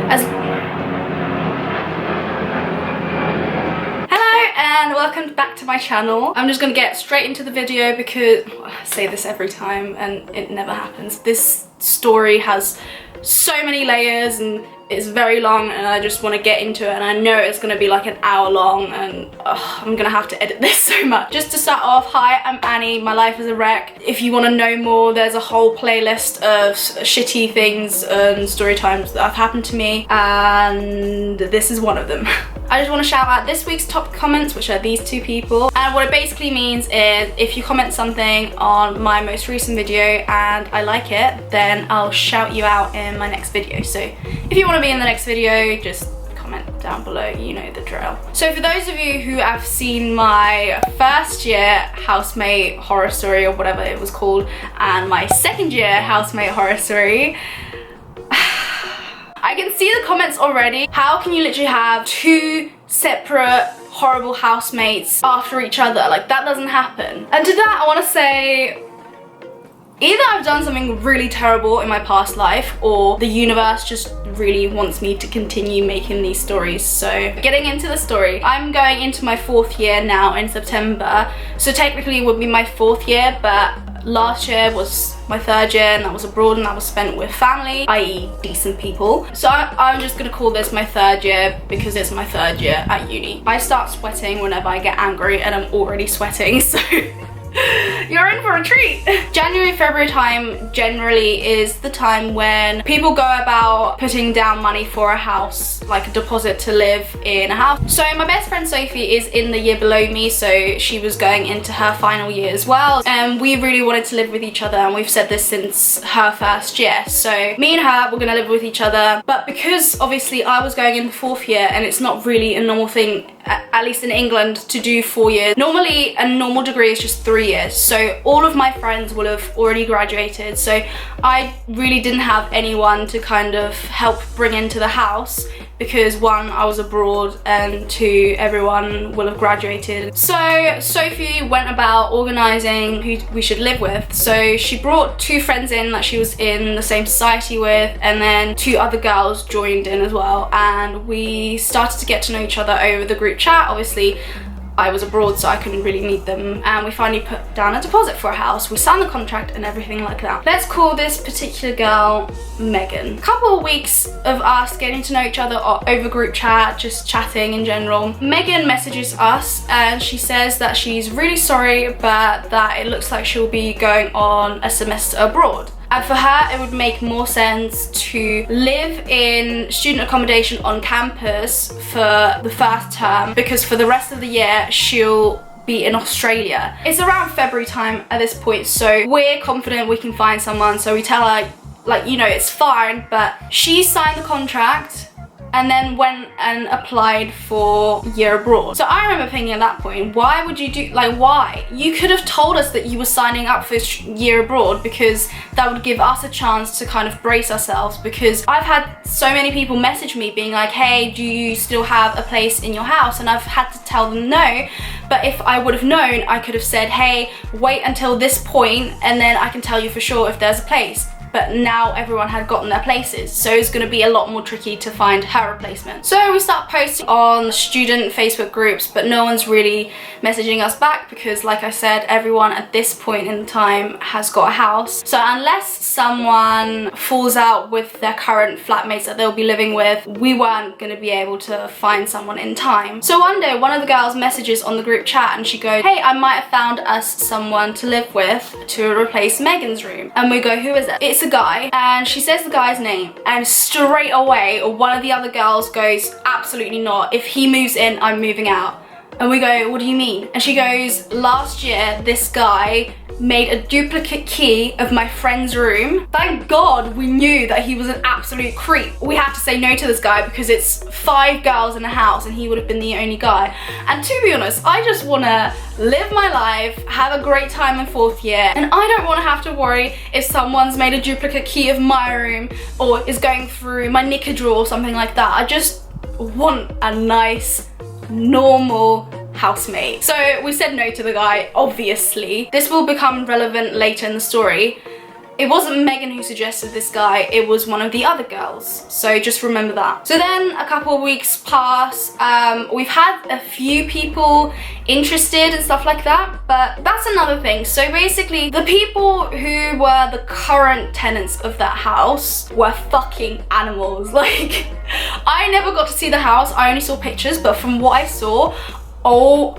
And welcome back to my channel. I'm just gonna get straight into the video because I say this every time and it never happens. This story has so many layers and it's very long and I just want to get into it, and I know it's gonna be like an hour long and I'm gonna have to edit this so much. Just to start off, hi, I'm Annie, my life is a wreck. If you want to know more, there's a whole playlist of shitty things and story times that have happened to me, and this is one of them. I just want to shout out this week's top comments, which are these two people. And what it basically means is if you comment something on my most recent video and I like it, then I'll shout you out in my next video. So if you want to be in the next video, just comment down below, you know the drill. So for those of you who have seen my first year housemate horror story, or whatever it was called, and my second year housemate horror story, I can see the comments already. How can you literally have two separate horrible housemates after each other? Like, that doesn't happen. And to that I want to say, either I've done something really terrible in my past life, or the universe just really wants me to continue making these stories. So getting into the story, I'm going into my 4th year now in September. So technically it would be my 4th year, but last year was my 3rd year and that was abroad and that was spent with family, i.e. decent people. So I'm just gonna call this my 3rd year because it's my 3rd year at uni. I start sweating whenever I get angry and I'm already sweating, so you're in for a treat. January, February time generally is the time when people go about putting down money for a house, like a deposit to live in a house. So my best friend Sophie is in the year below me, so she was going into her final year as well. And we really wanted to live with each other, and we've said this since her 1st year. So me and her were gonna live with each other, but because obviously I was going in the 4th year and it's not really a normal thing, at least in England, to do 4 years. Normally a normal degree is just 3 years. So all of my friends will have already graduated. So I really didn't have anyone to kind of help bring into the house because 1, I was abroad, and 2, everyone will have graduated. So Sophie went about organising who we should live with. So she brought 2 friends in that she was in the same society with, and then 2 other girls joined in as well. And we started to get to know each other over the group chat. Obviously I was abroad, so I couldn't really meet them, and we finally put down a deposit for a house. We signed the contract and everything like that. Let's call this particular girl Megan. A couple of weeks of us getting to know each other over group chat, just chatting in general. Megan messages us and she says that she's really sorry, but that it looks like she'll be going on a semester abroad. And for her, it would make more sense to live in student accommodation on campus for the 1st term, because for the rest of the year, she'll be in Australia. It's around February time at this point, so we're confident we can find someone. So we tell her, like, you know, it's fine, but she signed the contract and then went and applied for year abroad. So I remember thinking at that point, why would you do, like, why? You could have told us that you were signing up for year abroad, because that would give us a chance to kind of brace ourselves, because I've had so many people message me being like, hey, do you still have a place in your house? And I've had to tell them no. But if I would have known, I could have said, hey, wait until this point and then I can tell you for sure if there's a place. But now everyone had gotten their places, so it's going to be a lot more tricky to find her replacement. So we start posting on student Facebook groups, but no one's really messaging us back because, like I said, everyone at this point in time has got a house. So unless someone falls out with their current flatmates that they'll be living with, we weren't going to be able to find someone in time. So one day, one of the girls messages on the group chat and she goes, hey, I might have found us someone to live with to replace Megan's room. And we go, who is it? It's a guy, and she says the guy's name, and straight away one of the other girls goes, absolutely not, if he moves in, I'm moving out. And we go, what do you mean? And she goes, last year this guy made a duplicate key of my friend's room. Thank God we knew that he was an absolute creep. We had to say no to this guy because it's 5 girls in a house and he would have been the only guy. And to be honest, I just want to live my life, have a great time in 4th year, and I don't want to have to worry if someone's made a duplicate key of my room or is going through my knicker drawer or something like that. I just want a nice, normal housemate. So we said no to the guy, obviously. This will become relevant later in the story. it wasn't Megan who suggested this guy, it was one of the other girls. So just remember that. So then a couple of weeks pass. We've had a few people interested and stuff like that, but that's another thing. So basically, the people who were the current tenants of that house were fucking animals. Like, I never got to see the house, I only saw pictures, but from what I saw, oh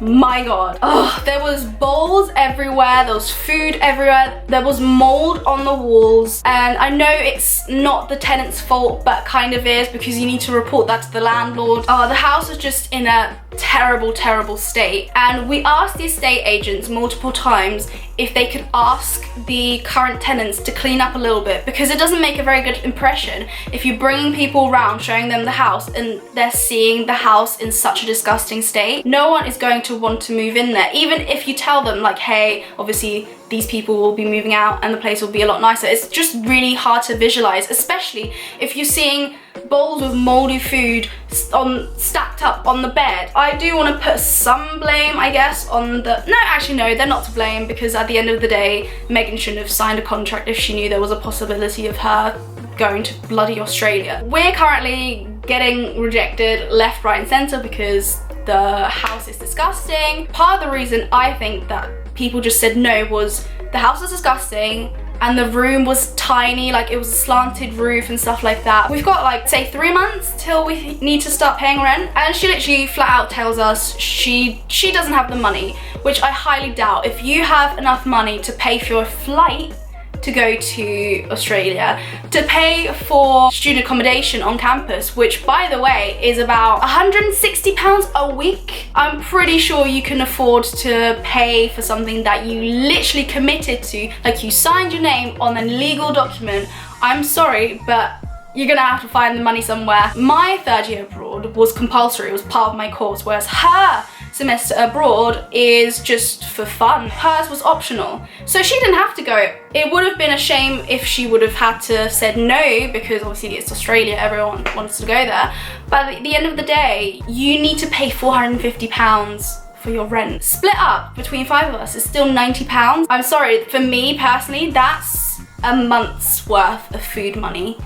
my god. Oh, there was bowls everywhere, there was food everywhere, there was mold on the walls, and I know it's not the tenant's fault, but kind of is, because you need to report that to the landlord. The house was just in a terrible state, and we asked the estate agents multiple times if they could ask the current tenants to clean up a little bit, because it doesn't make a very good impression if you're bringing people around, showing them the house, and they're seeing the house in such a disgusting state. No one is going to want to move in there, even if you tell them like, hey, obviously these people will be moving out and the place will be a lot nicer. It's just really hard to visualize, especially if you're seeing bowls with moldy food stacked up on the bed. I do want to put some blame, I guess, on the... No, actually no, they're not to blame, because at the end of the day, Megan shouldn't have signed a contract if she knew there was a possibility of her going to bloody Australia. We're currently getting rejected left, right and centre because the house is disgusting. Part of the reason I think that people just said no was the house was disgusting and the room was tiny, like it was a slanted roof and stuff like that. We've got like, say 3 months till we need to start paying rent, and she literally flat out tells us she doesn't have the money, which I highly doubt. If you have enough money to pay for your flight to go to Australia, to pay for student accommodation on campus, which by the way is about £160 a week, I'm pretty sure you can afford to pay for something that you literally committed to, like you signed your name on a legal document. I'm sorry, but you're gonna have to find the money somewhere. My third year abroad was compulsory, it was part of my course, whereas her semester abroad is just for fun. Hers was optional, so she didn't have to go. It would have been a shame if she would have had to have said no, because obviously it's Australia, everyone wants to go there, but at the end of the day, you need to pay £450 for your rent. Split up between 5 of us is still £90. I'm sorry, for me personally, that's a month's worth of food money,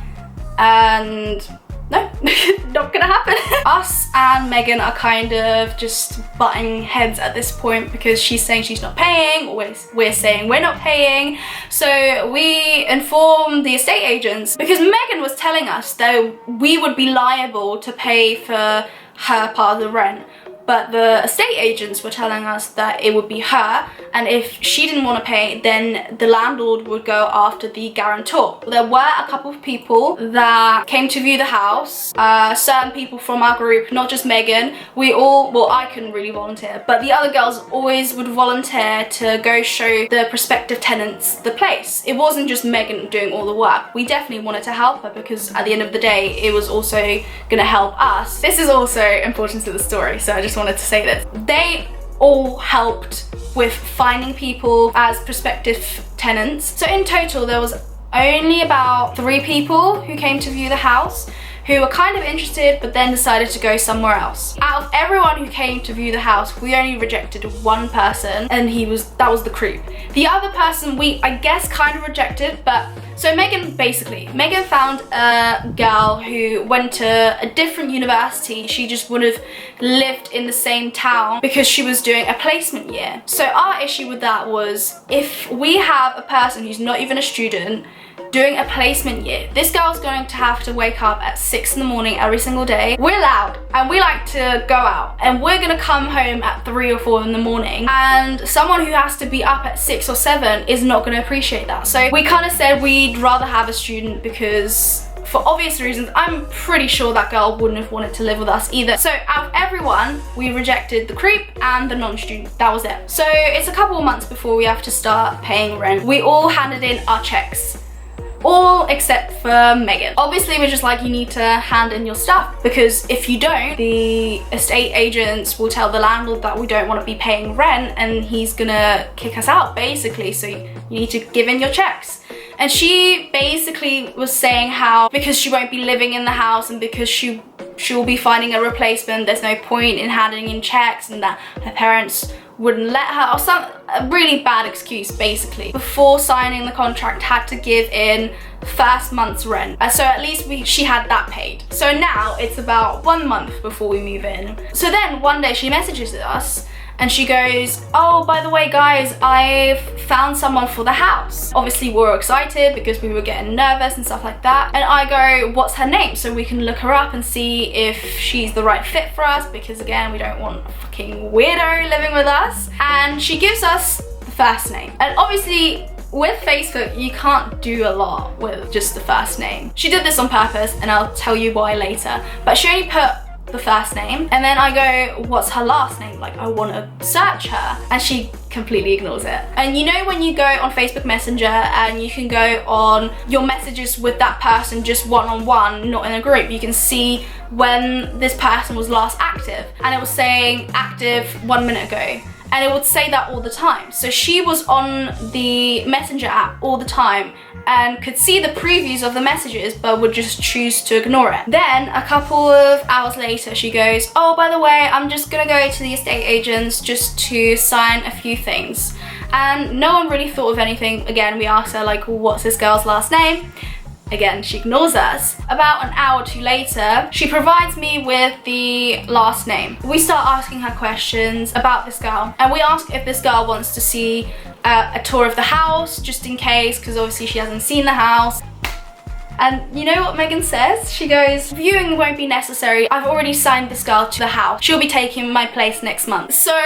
and no, not gonna happen. Us and Megan are kind of just butting heads at this point, because she's saying she's not paying, we're saying we're not paying. So we informed the estate agents, because Megan was telling us that we would be liable to pay for her part of the rent, but the estate agents were telling us that it would be her, and if she didn't want to pay, then the landlord would go after the guarantor. There were a couple of people that came to view the house, certain people from our group, not just Megan. We all, well, I couldn't really volunteer, but the other girls always would volunteer to go show the prospective tenants the place. It wasn't just Megan doing all the work. We definitely wanted to help her, because at the end of the day, it was also gonna help us. This is also important to the story, so I just wanted to say this. They all helped with finding people as prospective tenants. So in total, there was only about 3 people who came to view the house, who were kind of interested but then decided to go somewhere else. Out of everyone who came to view the house, we only rejected one person, and that was the creep. The other person we, I guess, kind of rejected, but so Megan found a girl who went to a different university. She just would have lived in the same town because she was doing a placement year. So our issue with that was, if we have a person who's not even a student doing a placement year, this girl's going to have to wake up at 6 in the morning every single day. We're loud and we like to go out, and we're gonna come home at 3 or 4 in the morning, and someone who has to be up at 6 or 7 is not gonna appreciate that. So we kind of said we'd rather have a student, because for obvious reasons, I'm pretty sure that girl wouldn't have wanted to live with us either. So out of everyone, we rejected the creep and the non-student. That was it. So it's a couple of months before we have to start paying rent. We all handed in our checks, all except for Megan. Obviously, we're just like, you need to hand in your stuff, because if you don't, the estate agents will tell the landlord that we don't want to be paying rent, and he's gonna kick us out, basically. So you need to give in your checks. And she basically was saying how, because she won't be living in the house and because she she'll be finding a replacement, there's no point in handing in checks, and that her parents wouldn't let her, or a really bad excuse basically. Before signing the contract, had to give in first month's rent, so at least she had that paid. So now it's about 1 month before we move in. So then one day she messages us and she goes, oh, by the way guys, I've found someone for the house. Obviously we were excited because we were getting nervous and stuff like that. And I go, what's her name? So we can look her up and see if she's the right fit for us, because again, we don't want a fucking weirdo living with us. And she gives us the first name. And obviously with Facebook, you can't do a lot with just the first name. She did this on purpose, and I'll tell you why later. But she only put the first name, and then I go, what's her last name? Like, I want to search her, and she completely ignores it. And you know when you go on Facebook Messenger and you can go on your messages with that person just one-on-one, not in a group, you can see when this person was last active, and it was saying active 1 minute ago. And it would say that all the time. So she was on the Messenger app all the time and could see the previews of the messages, but would just choose to ignore it. Then a couple of hours later, she goes, oh, by the way, I'm just gonna go to the estate agents just to sign a few things. And no one really thought of anything. Again, we asked her, like, what's this girl's last name? Again, she ignores us. About an hour or two later, she provides me with the last name. We start asking her questions about this girl, and we ask if this girl wants to see a tour of the house, just in case, because obviously she hasn't seen the house. And you know what Megan says? She goes, viewing won't be necessary. I've already signed this girl to the house. She'll be taking my place next month. So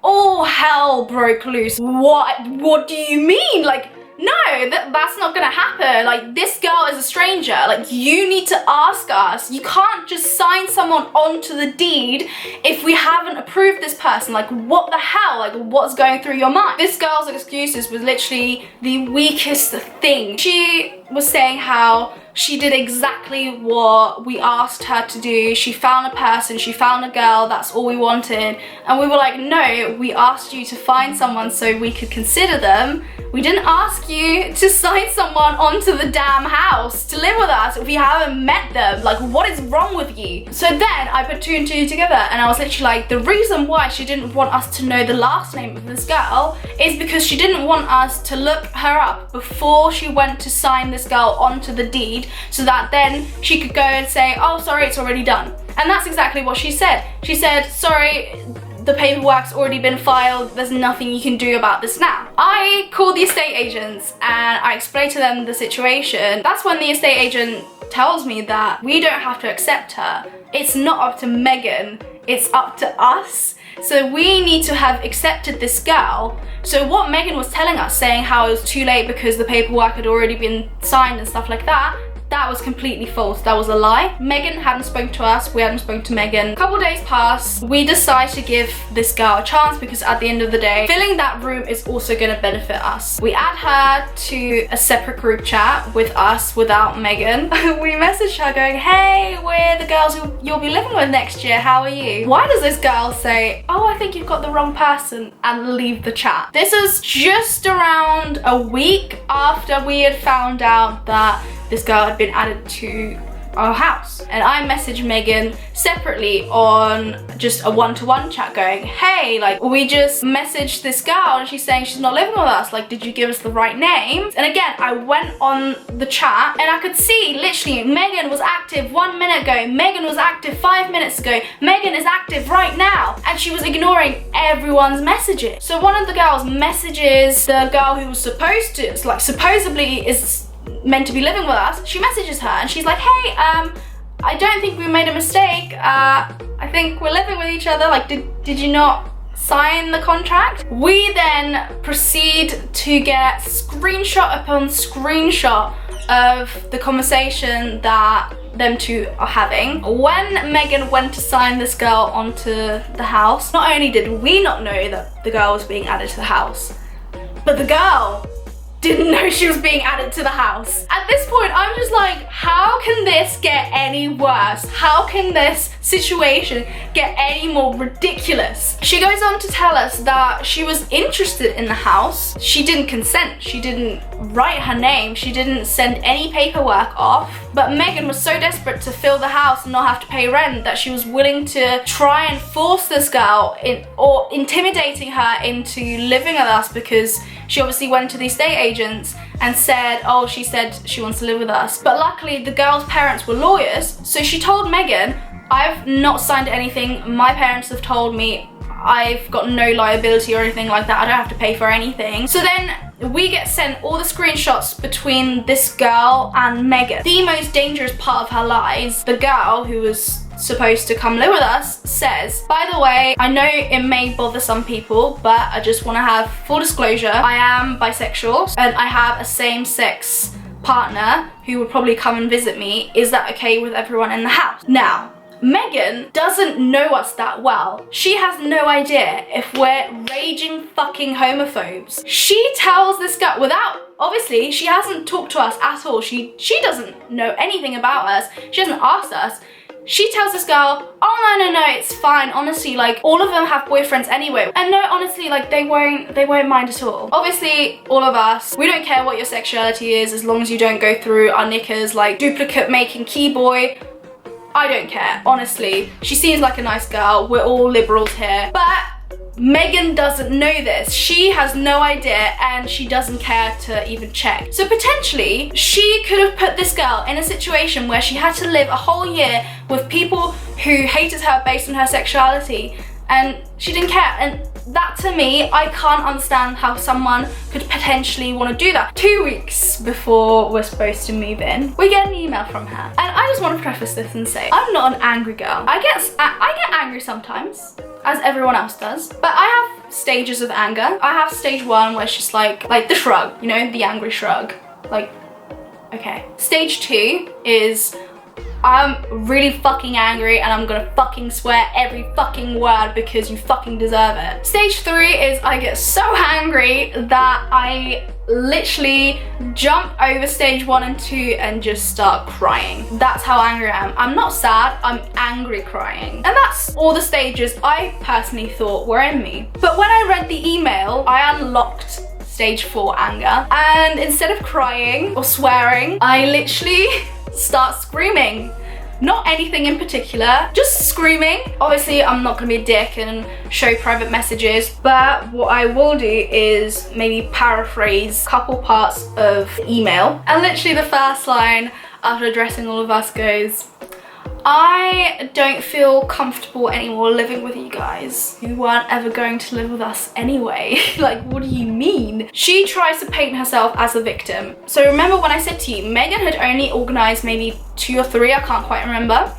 all hell broke loose. What do you mean? Like, no, that's not gonna happen. Like, this girl is a stranger. Like, you need to ask us. You can't just sign someone onto the deed if we haven't approved this person. Like, what the hell? Like, what's going through your mind? This girl's excuses was literally the weakest thing. She was saying how she did exactly what we asked her to do. She found a person, she found a girl, that's all we wanted. And we were like, no, we asked you to find someone so we could consider them. We didn't ask you to sign someone onto the damn house to live with us if we haven't met them. Like, what is wrong with you? So then I put 2 and 2 together, and I was literally like, the reason why she didn't want us to know the last name of this girl is because she didn't want us to look her up before she went to sign this girl onto the deed, so that then she could go and say, oh, sorry, it's already done. And that's exactly what she said. She said, sorry, the paperwork's already been filed, there's nothing you can do about this now. I called the estate agents and I explained to them the situation. That's when the estate agent tells me that we don't have to accept her. It's not up to Megan, it's up to us. So we need to have accepted this girl. So what Megan was telling us, saying how it was too late because the paperwork had already been signed and stuff like that, that was completely false. That was a lie. Megan hadn't spoken to us, we hadn't spoken to Megan. A couple days passed, we decided to give this girl a chance because at the end of the day, filling that room is also gonna benefit us. We add her to a separate group chat with us without Megan. We messaged her going, hey, we're the girls who you'll be living with next year, how are you? Why does this girl say, oh, I think you've got the wrong person, and leave the chat? This is just around a week after we had found out that this girl had been added to our house. And I messaged Megan separately on just a one-to-one chat going, hey, like, we just messaged this girl and she's saying she's not living with us. Like, did you give us the right names? And again, I went on the chat and I could see literally Megan was active 1 minute ago, Megan was active 5 minutes ago, Megan is active right now. And she was ignoring everyone's messages. So one of the girls messages the girl who was supposed to, like, supposedly is meant to be living with us. She messages her and she's like, hey, I don't think we made a mistake. I think we're living with each other. Like, did you not sign the contract? We then proceed to get screenshot upon screenshot of the conversation that them two are having. When Megan went to sign this girl onto the house, not only did we not know that the girl was being added to the house, but the girl didn't know she was being added to the house. At this point, I'm just like, how can this get any worse. How can this situation get any more ridiculous? She goes on to tell us that she was interested in the house. She didn't consent. She didn't write her name. She didn't send any paperwork off. But Megan was so desperate to fill the house and not have to pay rent that she was willing to try and force this girl or intimidating her into living with us, because she obviously went to the estate agents and said, oh, she said she wants to live with us. But luckily the girl's parents were lawyers, so she told Megan, I've not signed anything. My parents have told me I've got no liability or anything like that. I don't have to pay for anything. So then we get sent all the screenshots between this girl and Megan. The most dangerous part of her lies, the girl who was supposed to come live with us, says, by the way, I know it may bother some people, but I just want to have full disclosure. I am bisexual and I have a same-sex partner who would probably come and visit me. Is that okay with everyone in the house? Now, Megan doesn't know us that well. She has no idea if we're raging fucking homophobes. She tells this girl, without, obviously, she hasn't talked to us at all. She doesn't know anything about us. She hasn't asked us. She tells this girl, oh no, it's fine, honestly, like, all of them have boyfriends anyway. And no, honestly, like, they won't mind at all. Obviously, all of us, we don't care what your sexuality is as long as you don't go through our knickers like duplicate making key boy. I don't care, honestly. She seems like a nice girl. We're all liberals here. But Megan doesn't know this. She has no idea and she doesn't care to even check. So potentially, she could have put this girl in a situation where she had to live a whole year with people who hated her based on her sexuality, and she didn't care. And that, to me, I can't understand how someone could potentially want to do that. 2 weeks before we're supposed to move in, we get an email from her. And I just want to preface this and say, I'm not an angry girl. I get angry sometimes, as everyone else does. But I have stages of anger. I have stage 1 where it's just like the shrug, you know, the angry shrug. Like, okay. Stage 2 is I'm really fucking angry and I'm gonna fucking swear every fucking word because you fucking deserve it. Stage 3 is I get so angry that I literally jump over stage 1 and 2 and just start crying. That's how angry I am. I'm not sad, I'm angry crying. And that's all the stages I personally thought were in me. But when I read the email, I unlocked stage 4 anger. And instead of crying or swearing, I literally start screaming. Not anything in particular, just screaming. Obviously, I'm not gonna be a dick and show private messages, but what I will do is maybe paraphrase a couple parts of the email. And literally the first line after addressing all of us goes, I don't feel comfortable anymore living with you guys. You weren't ever going to live with us anyway. Like, what do you mean? She tries to paint herself as a victim. So remember when I said to you, Megan had only organized maybe 2 or 3, I can't quite remember,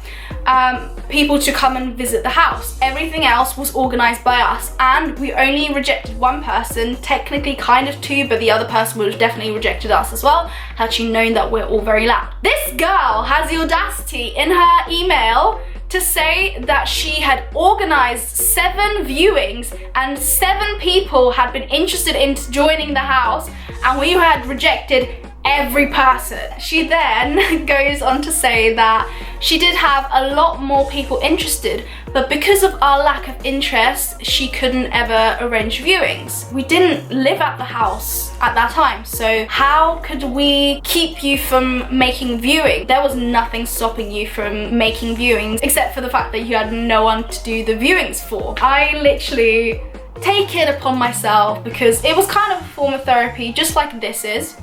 people to come and visit the house. Everything else was organized by us, and we only rejected 1 person, technically kind of 2, but the other person would have definitely rejected us as well, had she known that we're all very loud. This girl has the audacity in her email to say that she had organized 7 viewings and 7 people had been interested in joining the house, and we had rejected every person. She then goes on to say that she did have a lot more people interested, but because of our lack of interest, she couldn't ever arrange viewings. We didn't live at the house at that time, so how could we keep you from making viewing? There was nothing stopping you from making viewings except for the fact that you had no one to do the viewings for. I literally take it upon myself, because it was kind of a form of therapy, just like this is.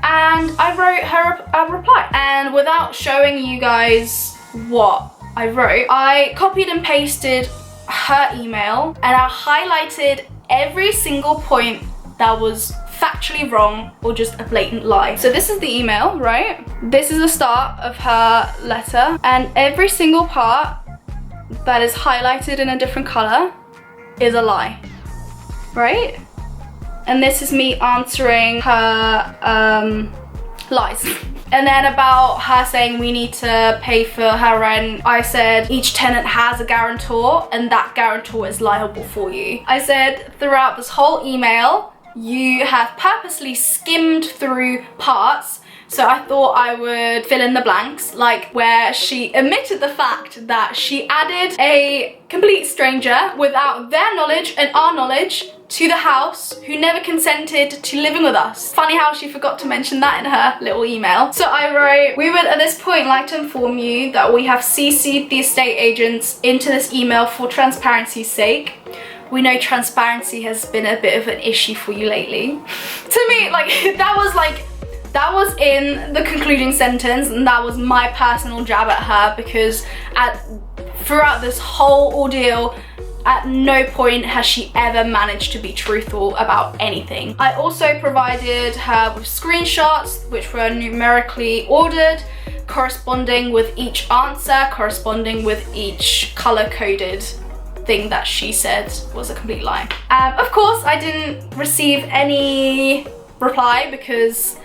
And I wrote her a reply. And without showing you guys what I wrote, I copied and pasted her email and I highlighted every single point that was factually wrong or just a blatant lie. So this is the email, right? This is the start of her letter, and every single part that is highlighted in a different color is a lie, right? And this is me answering her lies. And then about her saying we need to pay for her rent, I said each tenant has a guarantor and that guarantor is liable for you. I said throughout this whole email, you have purposely skimmed through parts So I thought I would fill in the blanks, like where she admitted the fact that she added a complete stranger without their knowledge and our knowledge to the house who never consented to living with us. Funny how she forgot to mention that in her little email. So I wrote, we would at this point like to inform you that we have CC'd the estate agents into this email for transparency's sake. We know transparency has been a bit of an issue for you lately. To me, that was in the concluding sentence, and that was my personal jab at her, because throughout this whole ordeal, at no point has she ever managed to be truthful about anything. I also provided her with screenshots which were numerically ordered, corresponding with each answer, corresponding with each color-coded thing that she said was a complete lie. Of course, I didn't receive any reply because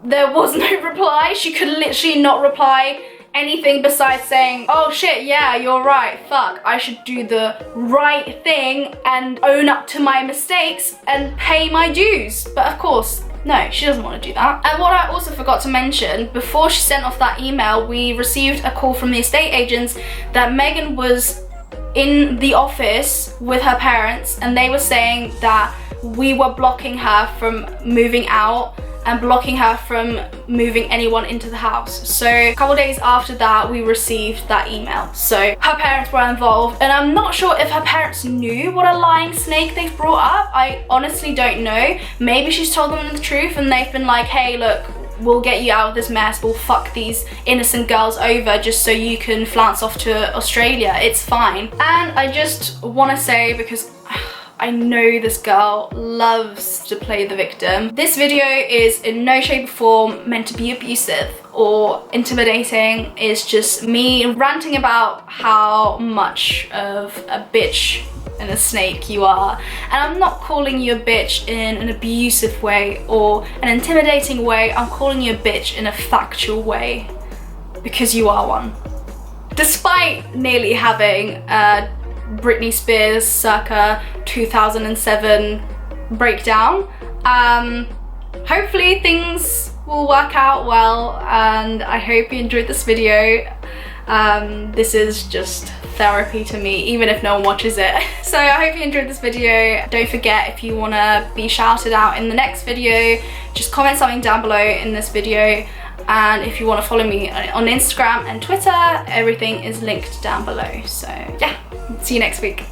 there was no reply. She could literally not reply anything besides saying, oh shit, yeah, you're right, fuck, I should do the right thing and own up to my mistakes and pay my dues. But of course, no, she doesn't want to do that. And what I also forgot to mention, before she sent off that email, we received a call from the estate agents that Megan was in the office with her parents, and they were saying that we were blocking her from moving out and blocking her from moving anyone into the house. So a couple days after that, we received that email. So her parents were involved, and I'm not sure if her parents knew what a lying snake they've brought up. I honestly don't know. Maybe she's told them the truth and they've been like, hey, look, we'll get you out of this mess, we'll fuck these innocent girls over just so you can flounce off to Australia, it's fine. And I just want to say, because I know this girl loves to play the victim, this video is in no shape or form meant to be abusive or intimidating. It's just me ranting about how much of a bitch and a snake you are. And I'm not calling you a bitch in an abusive way or an intimidating way. I'm calling you a bitch in a factual way, because you are one. Despite nearly having a Britney Spears circa 2007 breakdown, hopefully things will work out well, and I hope you enjoyed this video. This is just therapy to me, even if no one watches it. So I hope you enjoyed this video. Don't forget, if you want to be shouted out in the next video, just comment something down below in this video. And if you want to follow me on Instagram and Twitter, everything is linked down below. So yeah, see you next week.